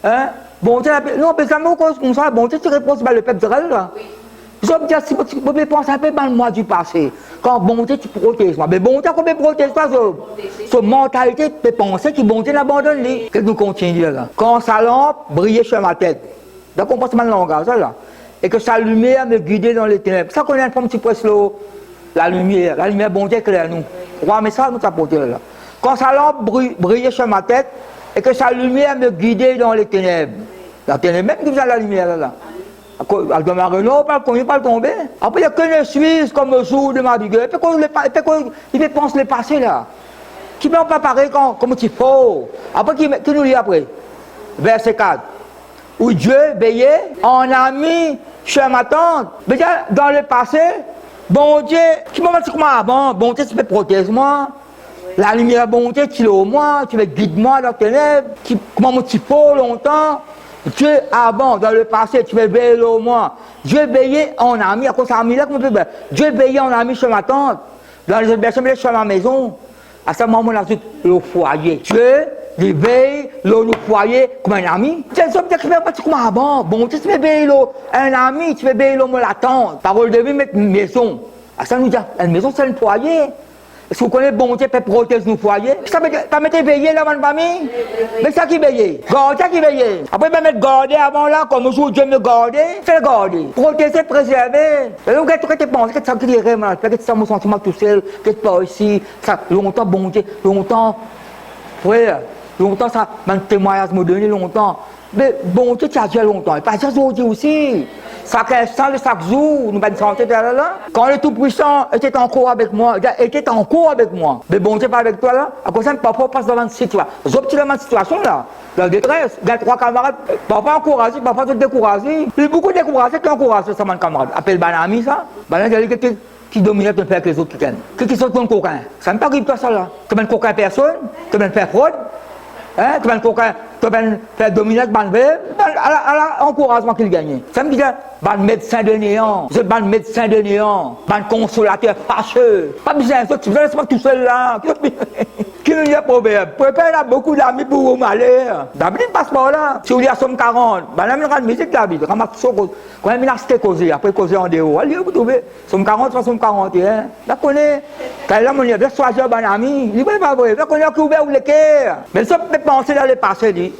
Hein? Bon Dieu, non, mais ça me cause comme ça, bon Dieu, tu réponds, c'est le peuple d'Israël, là. Je me dis, si vous pensez un peu dans le mois du passé, quand bon Dieu, tu protèges moi. Mais bon Dieu, comment protège toi, cette mentalité de penser que bon Dieu l'abandonne. Que nous continuons là. Quand sa lampe brillait sur ma tête, donc on passe mal le langage là. Et que sa lumière me guidait dans les ténèbres. Ça qu'on a un petit peu la lumière bon Dieu claire nous. Ouais, mais ça nous apporte là. Quand sa lampe brillait sur ma tête et que sa lumière me guidait dans les ténèbres. La ténèbre même qui faisait la lumière là. Elle demeure Renault, pas tomber. Après, il n'y a que les Suisses comme le jour de ma vigueur. Et puis, il pense le passé là. Qui ne peut pas parler comme il faut. Après, qui nous lit après? Verset 4. Où Dieu veillait en ami chez ma tante. Mais dans le passé, bon Dieu, qui m'a dit comment avant, bon Dieu, tu peux protéger moi. La lumière, bon Dieu, tu l'as au moins, tu veux guider moi dans les ténèbres. Comment tu faut longtemps. Dieu avant, dans le passé, tu veux veiller au moins. Dieu veillait en ami, à cause de ami là, Dieu veillait en ami chez ma tante. Dans les bercements, chez ma maison. À ce moment, on a dit le foyer. Dieu, il veille le foyer comme un ami. C'est un homme qui ne fait pas comme avant. Bon, tu veux veiller un ami, tu veux veiller la tante. Parole de vie, mettre une maison. À ça, nous dit, une maison, c'est un foyer. Est-ce que vous connaissez bon Dieu peut protéger nos foyers? Ça mettait veiller là, ma famille? Mais ça qui veillait. Garder qui veillait. Après, il mettre garder avant là, comme un jour Dieu me gardait. Fais le garder. Protéger, préserver. Et donc, quand tu penses que ça qui dirait, peut-être que ça me sentiment tout seul, que tu pas ici, ça, longtemps, bon Dieu, longtemps, frère, longtemps, ça, mon témoignage me donné longtemps. Mais bon Dieu, tu as déjà longtemps. Et pas déjà aujourd'hui aussi. Chaque instant, chaque jour, nous allons sentir là. Quand le Tout-Puissant était encore avec moi, mais bon Dieu pas avec toi là, à cause de ça, parfois on passe dans une situation. J'obtiens dans une situation là, dans la détresse. Il y a 3 camarades, parfois encouragés, parfois découragés. Il y a beaucoup de découragés qui encouragent ça, mon camarade. Appelle Banami ça. Banami, qui domine un peu que les autres qui tiennent. Qui sont ton coquin. Ça ne me arrive pas ça là. Tu mets un coquin personne, tu mets faire fraude. Hein, tu vas faire dominer à l'encouragement qu'il gagne. Ça me dit, le médecin de néant, je le médecin de néant, le consolateur fâcheux. Pas besoin de ça, tu ne pas tout seul là. Qui nous dit un proverbe? Prépare là beaucoup d'amis pour vos malheurs. David ne passe pas là. Si vous dites à Somme 40, il y a une musique David, ramasse ça, quand même il a acheté causer, après causer en dehors. Allez, vous trouvez, Somme 40, Somme 41. Là, on est, quand là, on est avec choisir un ami, il n'est pas vrai, là, on est ouvert ou le cœur. Mais ça peut penser dans le passé, dit.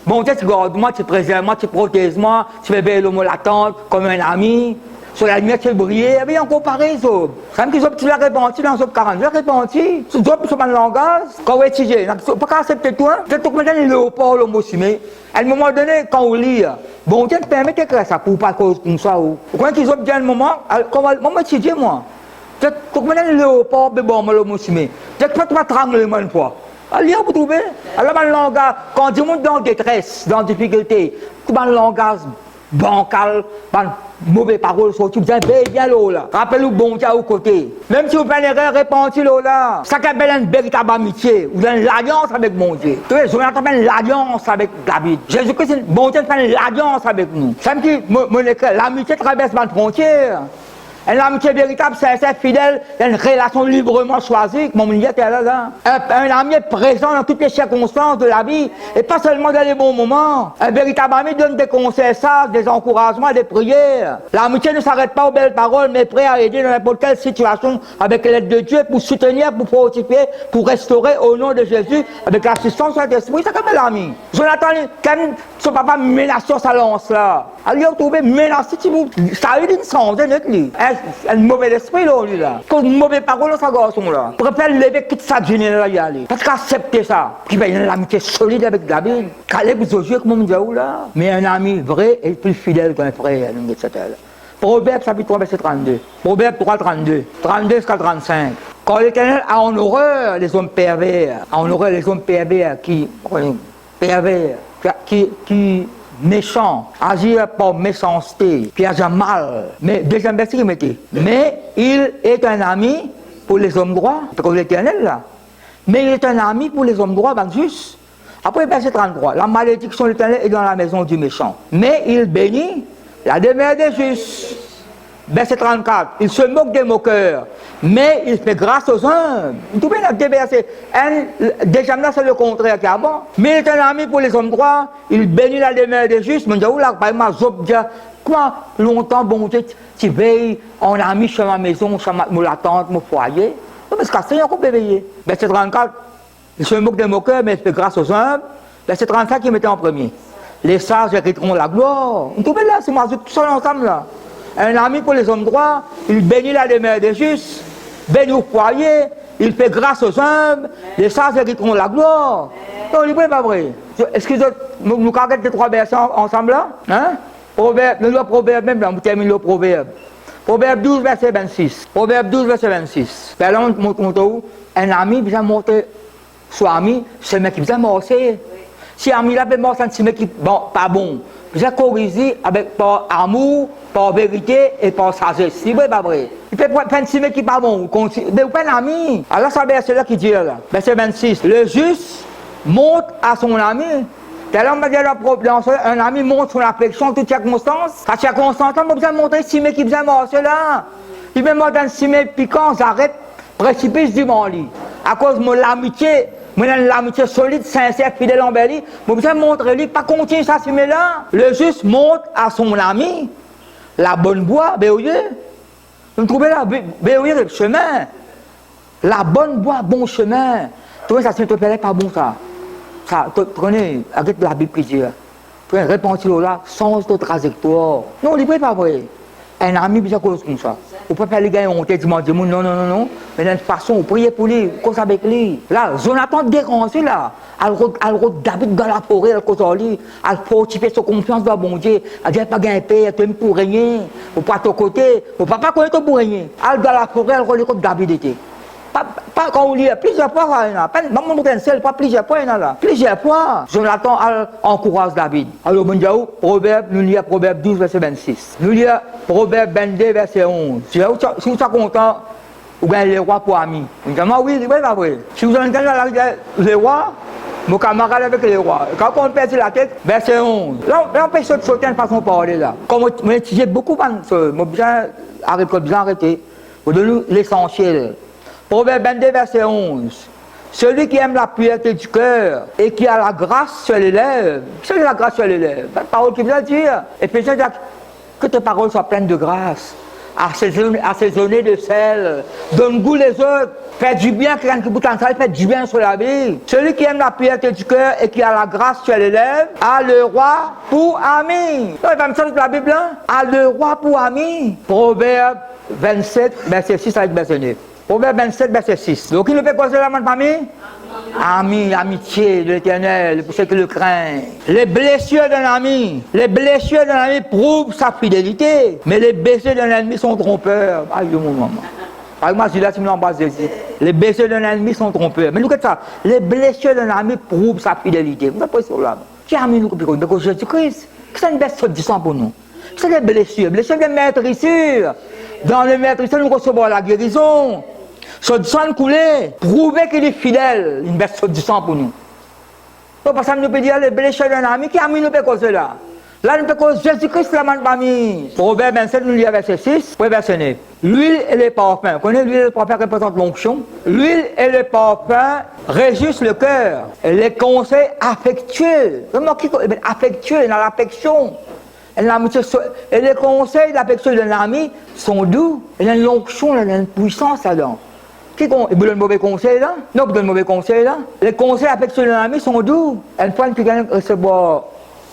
Bon, tu gardes moi, tu préserves moi, tu protèges moi, tu fais belle au l'attente comme un ami. Sur la lumière, tu briller, et bien encore pareil, ça. Ça me dit que tu l'as répandu dans Somme 40, tu l'as répandu. Tu dois sur le langage, quand on étudie, pas accepter toi, tu as maintenant le léopard, le mot simé. À un moment donné, quand on lit, bon, tu te permets de faire ça pour pas comme ça. Quand ils ont bien un moment, comment étudier moi? Tu as maintenant le léopard, mais bon, le mot simé. Tu as pas tremblement une fois. Allez, vous trouvez? Alors, le langage, quand tu montes dans détresse, dans difficulté, tu as le langage bancal, mauvais paroles sorties, vous avez bien l'eau là. Rappelez-vous, bon Dieu au côté. Même si vous faites une erreur, répandez l'eau là. Ça s'appelle une véritable amitié, ou une alliance avec mon Dieu. Tu vois, Jonathan fait l'alliance avec David. Jésus-Christ, bon Dieu fait l'alliance avec nous. Ça me dit, l'amitié traverse ma frontière. Une amitié véritable, sincère, fidèle, une relation librement choisie, comme on dit là. Un ami est présent dans toutes les circonstances de la vie, et pas seulement dans les bons moments. Un véritable ami donne des conseils sages, des encouragements, des prières. L'amitié ne s'arrête pas aux belles paroles, mais prêt à aider dans n'importe quelle situation avec l'aide de Dieu, pour soutenir, pour fortifier, pour restaurer au nom de Jésus, avec l'assistance de Saint-Esprit. C'est comme l'ami. Jonathan, quand son papa menace sur sa lance là, allez retrouver menacé, ça a eu une chance, un mauvais esprit là, lui là. Quand une mauvaise parole, ça garçon là. Préfère lever quitte sa génie là y aller. Parce qu'accepter ça. Qui va y avoir une amitié solide avec David. Caleb Josué, comme on dit là. Mais un ami vrai et plus fidèle qu'un frère, etc. Proverbe chapitre 3, verset 32. Proverbe 3, 32. 32 jusqu'à 35. Quand l'Éternel a en horreur les hommes pervers, qui méchant, agir par méchanceté, qui agit mal. Mais deuxième verset qui mettait. Mais il est un ami pour les hommes droits, c'est comme l'Éternel là. Mais il est un ami pour les hommes droits, ben juste. Après verset 33, la malédiction de l'Éternel est dans la maison du méchant. Mais il bénit la demeure des justes. Verset 34, il se moque des moqueurs, mais il fait grâce aux humbles. Tout bien, il y a deux versets. Déjà là, c'est le contraire qu'avant. Mais il est un ami pour les hommes droits, il bénit la demeure des justes. Mais là, par exemple, Job dit, Comment longtemps, bon Dieu, tu veilles, on a mis chez ma maison, chez ma tante, mon foyer. Non, mais c'est cassé, on peut veiller. Verset 34, il se moque des moqueurs, mais il fait grâce aux humbles. Verset 35 qui mettait en premier. Les sages hériteront la gloire. Vous trouvez là, c'est moi, tout seul ensemble là. Un ami pour les hommes droits, il bénit la demeure des justes, bénit au foyer, il fait grâce aux humbles, les sages hériteront la gloire. Non, il n'est pas vrai. Est-ce que nous carrettons les trois versets ensemble là? Hein? Proverbe, le proverbe même, là, on termine le proverbe. Proverbe 12, verset 26. Proverbe 12, verset 26. Ben là, on montre où? Un ami vient montrer son ami, c'est le mec qui vient morcer. Si un ami là, ben morcer, c'est le mec qui bon, pas bon. Vient corriger avec par amour, par vérité et par sagesse. C'est vrai, pas vrai? Il peut prendre un mec qui pas bon, mais vous pas un ami. Alors, ça verset là qui dit là. Verset 26. Le juste montre à son ami. Un ami montre son affection en toutes circonstances. À circonstances, on a besoin de montrer si mec qui vient morcer là. Il me montre un cimé piquant, j'arrête, précipice du mon lit. À cause de l'amitié, l'amitié solide, sincère, fidèle, embellie, je besoin de montrer lui, pas continuer ça cimé là. Le juste montre à son ami la bonne voie, béoyer. Vous trouvez là, béoyer le chemin. La bonne voie, bon chemin. Tu vois, ça ne te plaît pas bon ça. Ça, prenez, avec la Bible qui dit, prenez, répondez-le là, sans de trajectoire. Non, il n'est pas vrai. Un ami, bien cause comme ça. Vous pouvez faire les gars, on te dit, non. Mais d'une façon, vous priez pour lui, cause avec lui. Là, Jonathan dérangé là. Elle David dans la forêt, elle cause lui. Elle fortifie sa confiance dans bon Dieu. Elle dit, pas gagner paix, tu pour régner. Vous pas à ton côté, vous pas connaître pour régner. Elle dans la forêt, elle relie comme David était. Pas quand on lit plusieurs fois, pas plusieurs fois, là. Plusieurs fois, Jonathan encourage David. Alors, nous lisons Proverbe 12, verset 26. Nous lisons Proverbe 22, verset 11. Si vous êtes content, vous avez les rois pour amis. Vous dites, oui, pas vrai. Si vous entendez les rois, mon camarade avec les rois. Quand on perd la tête, verset 11. Là, on peut sauter une façon de parler là. Comme on utilise beaucoup, on bien arrêter. Vous donnez l'essentiel. Proverbe 22, verset 11. Celui qui aime la pureté du cœur et qui a la grâce sur les lèvres. C'est la grâce sur les lèvres. La parole qui vient dire. Et puis, que tes paroles soient pleines de grâce, assaisonnées de sel. Donne goût les autres. Fais du bien, quelqu'un qui bout en salle, fait du bien sur la vie. Celui qui aime la pureté du cœur et qui a la grâce sur les lèvres a le roi pour ami. Il va me sortir de la Bible, hein? A le roi pour ami. Proverbe 27, verset 6 avec verset 9. Proverbe 27, verset 6. Donc, il ne peut causer la main famille? Ami, amitié de l'Éternel, pour ceux qui le craignent. Les blessures d'un ami prouvent sa fidélité, mais les blessures d'un ennemi sont trompeurs. Aïe, mon maman. Aïe, moi, je dis là, tu me l'embrasses ici. Les blessures d'un ennemi sont trompeurs. Mais nous, qu'est-ce que ça? Les blessures d'un ami prouvent sa fidélité. Vous n'avez pas sur là. Qui a mis nous comme Jésus-Christ? C'est une blessure du sang pour nous. C'est des blessures de maîtrissure. Dans les maîtrissures, nous recevons la guérison. Ce sang coulé, prouver qu'il est fidèle, une blessure du sang pour nous. Donc, parce que nous pouvons dire les blessures d'un ami qui a mis nous peut causer là. Là, nous pouvons causer Jésus-Christ la main de famille. Proverbe 27, nous lisons verset 6, verset 9. L'huile et les parfums. Vous connaissez l'huile et les parfums représentent l'onction. L'huile et les parfums réjouissent le cœur. Les conseils affectueux. Vraiment, affectueux, dans l'affection. Et les conseils d'affection d'un ami sont doux. Il y a une onction, il y a une puissance là-dedans. Qui vous donne mauvais conseil là? Non, vous donne mauvais conseil là. Les conseils affectueux d'un ami sont doux. Une fois que quelqu'un recevoir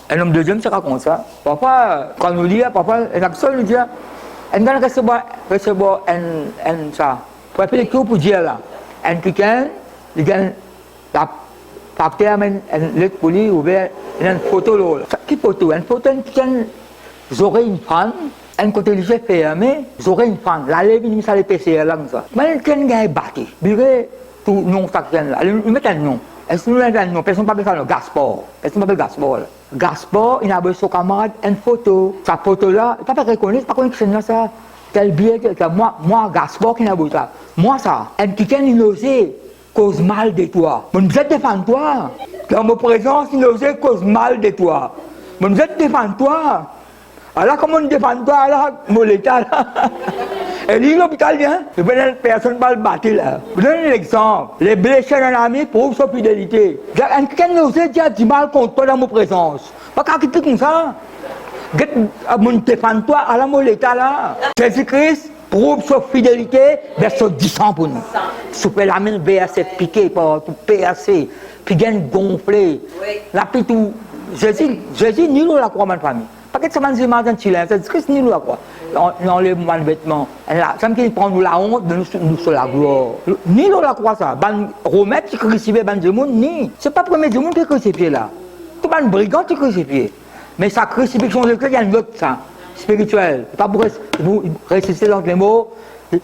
un homme de Dieu, ça raconte ça. Parfois, quand nous lisons, parfois, un action nous dit, un gars recevoir ça. Pour appeler les pour dire là. Un quelqu'un, il gagne la partie amène une lettre pour lui, ouvert, il y a une photo là. Qui photo? Une photo, vous aurez une femme. Un côté les yeux fermés, j'aurais une femme. La lèvre, il me les PCR là comme ça. Mais quelqu'un est battu. Biré, tout nom ça là. Il met un nom. Est-ce que nous avons un nom? Personne ne peut pas faire le Gaspard. Personne ne peut pas Gaspard. Gaspard, il a besoin de son camarade une photo. Sa photo là, il ne peut pas reconnaître, pas connaître que c'est ça. Quel bien, moi, Gaspard, qui n'a besoin ça. Moi, ça. Un quelqu'un innocent cause mal de toi. Mais nous êtes défendre toi. Dans mon présence, innocent cause mal de toi. Mais nous êtes défendre toi. Alors, comment on défend toi, là, mon état, là? Et lui, l'hôpital vient, et puis personne ne va le battre, là. Je vous donne un exemple. Les blessures d'un ami prouvent sa fidélité. Quelqu'un nous a dit du mal contre toi dans mon présence. Pas qu'à quitter comme ça. Mon toi à la moleta là. Jésus-Christ prouve sa fidélité vers son 10 ans pour nous. Si vous la main verset piqué par tout PAC, puis gagne gonflé. La puis tout Jésus ni la croix ma famille. Pas que ça m'a dit matin chilien, Jésus-Christ ni la croix. On les moins vêtements. Là, ça me qui prend nous la honte de nous sur la gloire. Ni la croix ça. Ban remettre qui crucifié ban du monde ni. C'est pas premier du monde qui crucifié là. Tout ban brigand qui crucifié. Mais sa crucifixion de Christ, il y a une autre ça, spirituelle. Pas pour vous réciter dans les mots,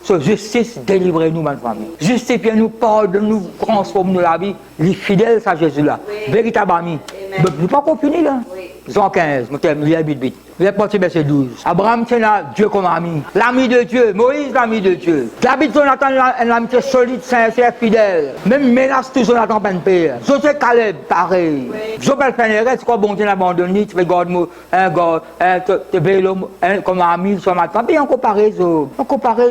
sur justice, délivrez-nous, ma famille. Justifiez-nous, pardonne-nous, transforme-nous la vie. Les fidèles, ça Jésus là. Véritable ami. Nous pas qu'on finit là. Jean 15, mon terme, il y a 8. Il est parti verset 12. Abraham tient Dieu comme ami. L'ami de Dieu. Moïse, l'ami de Dieu. David, Jonathan, un amitié solide, sincère, fidèle. Même menace tout Jonathan peine père. José Caleb, pareil. Jobel Fénéré, c'est quoi bon Dieu abandonné, tu fais garde, tu vélo, comme ami, sur ma tante. Et on compare,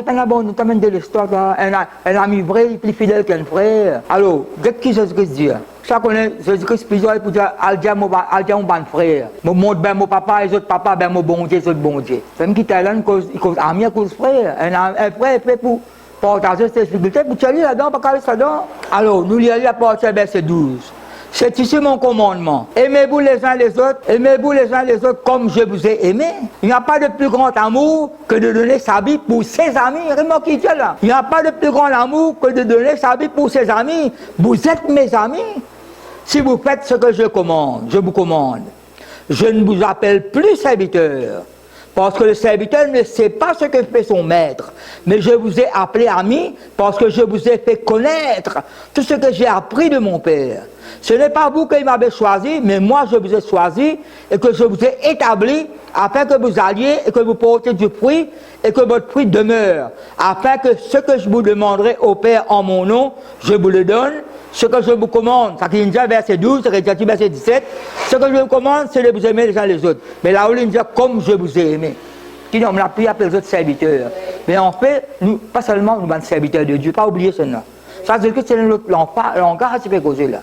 pas abandonné, t'amènes de l'histoire, un ami vrai, plus fidèle qu'un frère. Alors, dès que Jésus-Christ dit, ça connaît, Jésus-Christ, plusieurs pour dire, al dire mon bon frère. Mon montre ben mon papa, les autres papa, ben mon bon Dieu, les autres bon Dieu. C'est même qui t'a là, cause ami, à cause frère. Un frère est fait pour partager ses difficultés, pour tu aller là-dedans, pas carrer ça dedans. Alors, nous lisons à partir du verset 12. C'est ici mon commandement. Aimez-vous les uns les autres comme je vous ai aimé. Il n'y a pas de plus grand amour que de donner sa vie pour ses amis. Remarquez là. Il n'y a pas de plus grand amour que de donner sa vie pour ses amis. Vous êtes mes amis. Si vous faites ce que je vous commande, je ne vous appelle plus serviteur. Parce que le serviteur ne sait pas ce que fait son maître. Mais je vous ai appelé ami parce que je vous ai fait connaître tout ce que j'ai appris de mon Père. Ce n'est pas vous qui m'avez choisi, mais moi je vous ai choisi et que je vous ai établi afin que vous alliez et que vous portiez du fruit et que votre fruit demeure. Afin que ce que je vous demanderai au Père en mon nom, je vous le donne. Ce que je vous commande, ça qui dit verset 12, verset 17, ce que je vous commande, c'est de vous aimer les uns les autres. Mais là où il dit comme je vous ai aimé. Qui on l'a pris après les autres serviteurs. Mais en fait, nous, pas seulement nous sommes serviteurs de Dieu, pas oublier cela. Ça veut dire que c'est notre langage qui fait causer là.